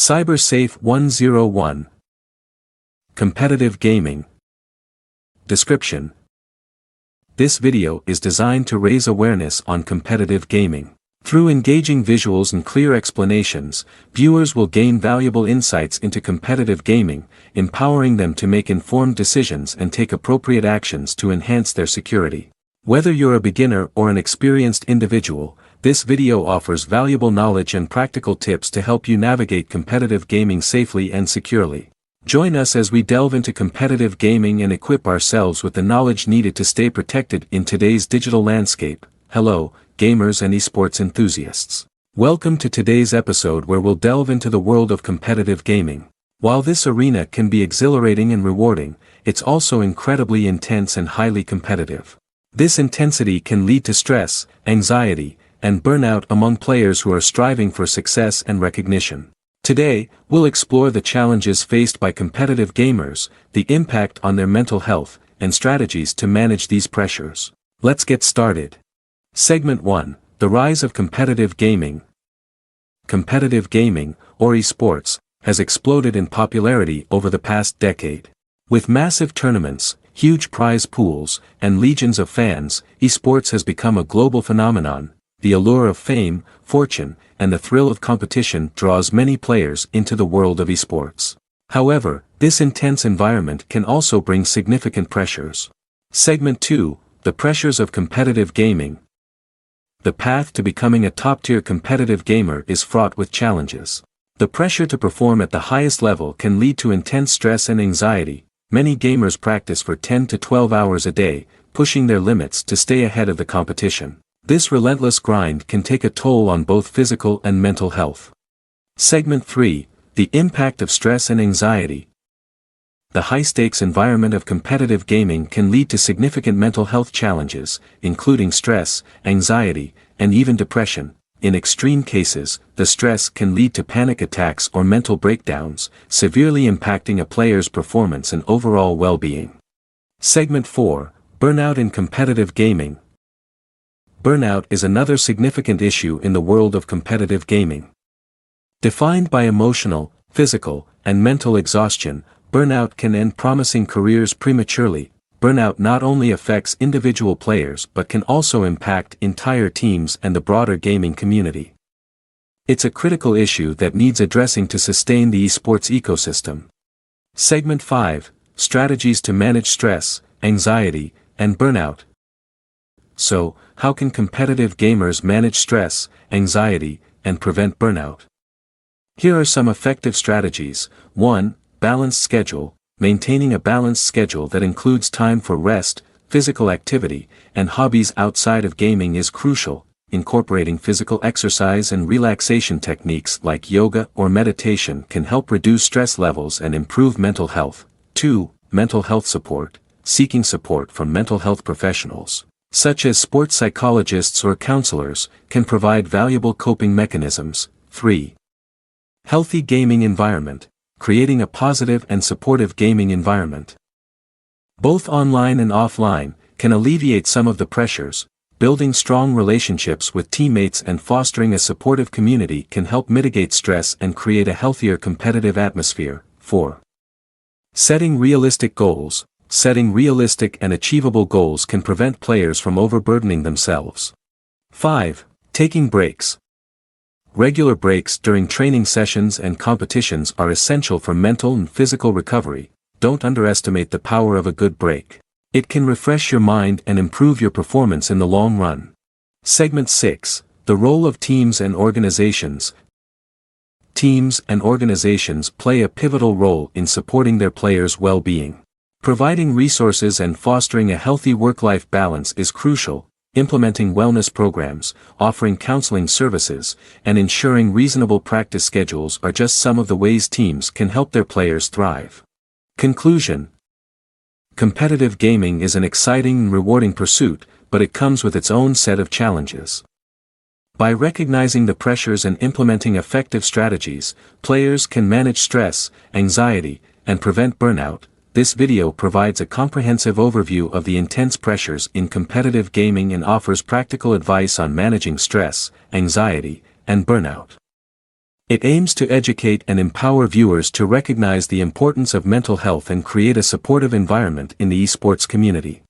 CyberSafe 101. Competitive Gaming. Description. This video is designed to raise awareness on competitive gaming. Through engaging visuals and clear explanations, viewers will gain valuable insights into competitive gaming, empowering them to make informed decisions and take appropriate actions to enhance their security. Whether you're a beginner or an experienced individual, this video offers valuable knowledge and practical tips to help you navigate competitive gaming safely and securely. Join us as we delve into competitive gaming and equip ourselves with the knowledge needed to stay protected in today's digital landscape. Hello, gamers and esports enthusiasts. Welcome to today's episode where we'll delve into the world of competitive gaming. While this arena can be exhilarating and rewarding, it's also incredibly intense and highly competitive. This intensity can lead to stress, anxiety, and burnout among players who are striving for success and recognition. Today, we'll explore the challenges faced by competitive gamers, the impact on their mental health, and strategies to manage these pressures. Let's get started. Segment 1. The Rise of Competitive Gaming. Competitive gaming, or esports, has exploded in popularity over the past decade. With massive tournaments, huge prize pools, and legions of fans, esports has become a global phenomenon. The allure of fame, fortune, and the thrill of competition draws many players into the world of esports. However, this intense environment can also bring significant pressures. Segment 2. The Pressures of Competitive Gaming. The path to becoming a top-tier competitive gamer is fraught with challenges. The pressure to perform at the highest level can lead to intense stress and anxiety. Many gamers practice for 10 to 12 hours a day, pushing their limits to stay ahead of the competition. This relentless grind can take a toll on both physical and mental health. Segment 3. The Impact of Stress and Anxiety. The high-stakes environment of competitive gaming can lead to significant mental health challenges, including stress, anxiety, and even depression. In extreme cases, the stress can lead to panic attacks or mental breakdowns, severely impacting a player's performance and overall well-being. Segment 4. Burnout in Competitive Gaming. Burnout is another significant issue in the world of competitive gaming. Defined by emotional, physical, and mental exhaustion, burnout can end promising careers prematurely. Burnout not only affects individual players but can also impact entire teams and the broader gaming community. It's a critical issue that needs addressing to sustain the esports ecosystem. Segment 5. Strategies to manage stress, anxiety, and burnout. So, how can competitive gamers manage stress, anxiety, and prevent burnout? Here are some effective strategies. 1. Balanced schedule. Maintaining a balanced schedule that includes time for rest, physical activity, and hobbies outside of gaming is crucial. Incorporating physical exercise and relaxation techniques like yoga or meditation can help reduce stress levels and improve mental health. 2. Mental health support. Seeking support from mental health professionals, such as sports psychologists or counselors, can provide valuable coping mechanisms. 3. Healthy gaming environment. Creating a positive and supportive gaming environment, both online and offline, can alleviate some of the pressures. Building strong relationships with teammates and fostering a supportive community can help mitigate stress and create a healthier competitive atmosphere. 4. Setting realistic goals. Setting realistic and achievable goals can prevent players from overburdening themselves. 5. Taking breaks. Regular breaks during training sessions and competitions are essential for mental and physical recovery. Don't underestimate the power of a good break. It can refresh your mind and improve your performance in the long run. Segment 6. The Role of Teams and Organizations. Teams and organizations play a pivotal role in supporting their players' well-being. Providing resources and fostering a healthy work-life balance is crucial. Implementing wellness programs, offering counseling services, and ensuring reasonable practice schedules are just some of the ways teams can help their players thrive. Conclusion. Competitive gaming is an exciting and rewarding pursuit, but it comes with its own set of challenges. By recognizing the pressures and implementing effective strategies, players can manage stress, anxiety, and prevent burnout. This video provides a comprehensive overview of the intense pressures in competitive gaming and offers practical advice on managing stress, anxiety, and burnout. It aims to educate and empower viewers to recognize the importance of mental health and create a supportive environment in the esports community.